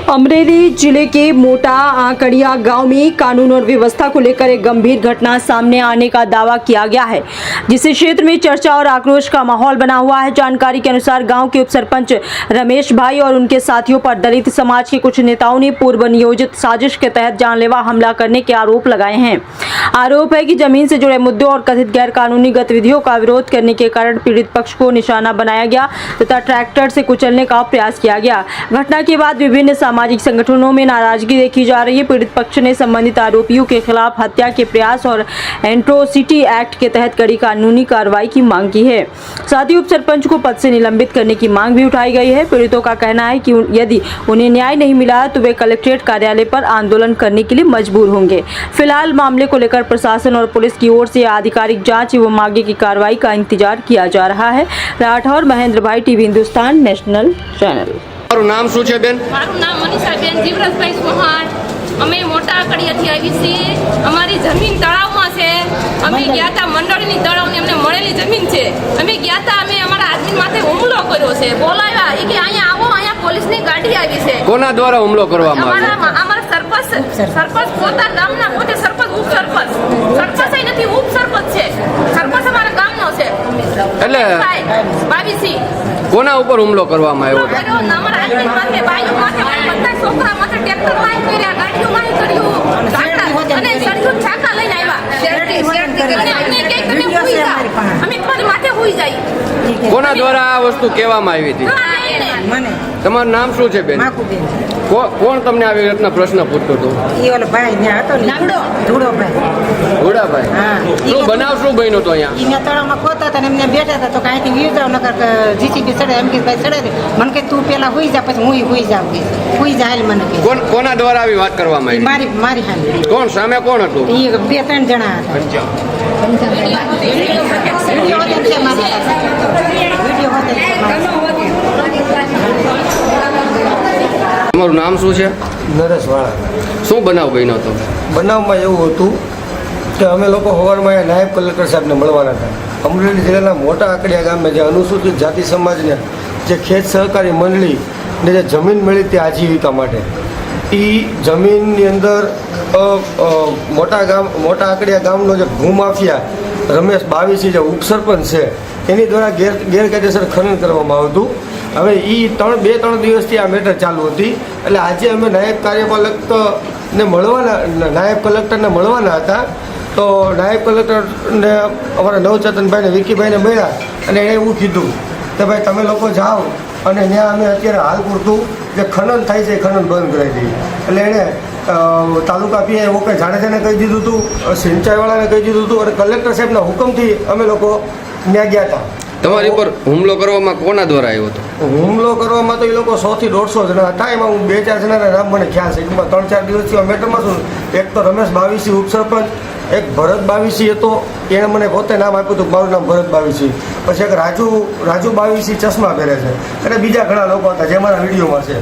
अमरेली जिले के मोटा आंकड़िया गांव में कानून और व्यवस्था को लेकर एक गंभीर घटना सामने आने का दावा किया गया है, जिससे क्षेत्र में चर्चा और आक्रोश का माहौल बना हुआ है। जानकारी के अनुसार गांव के उप सरपंच रमेश भाई और उनके साथियों पर दलित समाज के कुछ नेताओं ने पूर्व नियोजित साजिश के तहत जानलेवा हमला करने के आरोप लगाए हैं। आरोप है कि जमीन से जुड़े मुद्दों और कथित गैर कानूनी गतिविधियों का विरोध करने के कारण पीड़ित पक्ष को निशाना बनाया गया तथा ट्रैक्टर से कुचलने का प्रयास किया गया। घटना के बाद विभिन्न सामाजिक संगठनों में नाराजगी देखी जा रही है। पीड़ित पक्ष ने संबंधित आरोपियों के खिलाफ हत्या के प्रयास और एट्रोसिटी एक्ट के तहत कड़ी कानूनी कार्रवाई की मांग की है। साथ ही उप सरपंच को पद से निलंबित करने की मांग भी उठाई गई है। पीड़ितों का कहना है कि यदि उन्हें न्याय नहीं मिला तो वे कलेक्ट्रेट कार्यालय पर आंदोलन करने के लिए मजबूर होंगे। फिलहाल मामले को लेकर प्रशासन और पुलिस की ओर से आधिकारिक जांच एवं आगे की कार्रवाई का इंतजार किया जा रहा है। राठौर महेंद्र भाई, टीवी हिंदुस्तान नेशनल चैनल। મારું નામ શું છે બેન? મારું નામ મનીષાબેન જીવરાજભાઈ ચૌહાણ। અમે મોટા આકડિયાથી આવી છીએ। અમારી જમીન તળાવમાં છે। અમે ગયા હતા મંડળની તળાવની અમને મળેલી જમીન છે। અમે ગયા હતા, અમે અમારા આદમી માથે હુમલો કર્યો છે। બોલાવ્યા એ કે અહીંયા આવો, અહીંયા પોલીસની ગાડી આવી છે। કોના દ્વારા હુમલો કરવામાં આવ્યો? અમારા સરપંચ પોતા ગામના પોતે સરપંચ ઉપ સરપંચ નથી, ઉપ સરપંચ છે। સરપંચ અમારા ગામનો છે। એટલે બાવીસી કોના ઉપર હુમલો કરવામાં આવ્યો? અમારા આદમી માથે, બાઈઓ માથે, બધા છોકરા માથે ટ્રેક્ટર માં કર્યા, ગાડીઓ માં કર્યું, અને સળિયું છાકા લઈને આવ્યા। અમને કે તમે હુઈ જાઓ, અમે ખુદ માથે હુઈ જાય। કોના દ્વારા આ વસ્તુ કહેવામાં આવી હતી? તમારું નામ શું છે બેન? કોણ તમને આવી રીતના પ્રશ્ન પૂછતો હતો? ઘોડાભાઈ। શું બનાવ શું બન્યો તો અહીંયા? તળાવમાં ખોતા હતા ને એમને બેઠા હતા તો કાંઈથી વીર જાવ નકર જીસીબી ચડે એમ કે ભાઈ ચડે મને કે તું પેલા હુઈ જા પછી હું હુઈ જાઉં કે હુઈ જાય મને કે કોના દ્વારા આવી વાત કરવામાં આવી? મારી હાલ કોણ સામે કોણ હતું? એ 2-3 જણા હતા। તમારું નામ શું છે? નરેશવાળા। શું બનાવ બન્યો હતો? બનાવમાં એવું હતું કે અમે લોકો સવારમાં અહીંયા નાયબ કલેક્ટર સાહેબને મળવાના હતા। અમરેલી જિલ્લાના મોટા આકડિયા ગામે જે અનુસૂચિત જાતિ સમાજને જે ખેત સહકારી મંડળીને જે જમીન મળી તે આજીવિકા માટે, એ જમીનની અંદર મોટા આકડિયા ગામનો જે ભૂમાફિયા રમેશ બાવીસી જે ઉપસરપંચ છે એની દ્વારા ગેરકાયદેસર ખનન કરવામાં આવતું। હવે એ 2-3 દિવસથી આ મેટર ચાલુ હતી, એટલે આજે અમે નાયબ કલેક્ટરને મળવાના હતા। તો નાયબ કલેક્ટરને અમારા નવચેતનભાઈને, વિકીભાઈને મળ્યા અને એણે એવું કીધું કે ભાઈ તમે લોકો જાઓ અને ત્યાં અમે અત્યારે હાલ પૂરતું જે ખનન થાય છે એ ખનન બંધ કરાવી દઈએ। એટલે એણે તાલુકા પીએ ઓકે જાડેજાને કહી દીધું હતું, સિંચાઈવાળાને કહી દીધું હતું અને કલેક્ટર સાહેબના હુકમથી અમે લોકો ત્યાં ગયા હતા। તમારી ઉપર હુમલો કરવામાં કોના દ્વારા આવ્યો હતો? હુમલો કરવામાં તો એ લોકો 100 થી 150 જણા હતા। એમાં હું 2-4 જણાના નામ મને ખ્યાલ છે। એમાં 3-4 દિવસથી મેટરમાં છું। એક તો રમેશ બાવીસી ઉપસરપંચ, એક ભરત બાવીસી હતો, એણે મને પોતે નામ આપ્યું હતું, મારું નામ ભરત બાવીસી। પછી એક રાજુ બાવીસી ચશ્મા પહેરે છે, અને બીજા ઘણા લોકો હતા જે મારા વિડીયોમાં છે।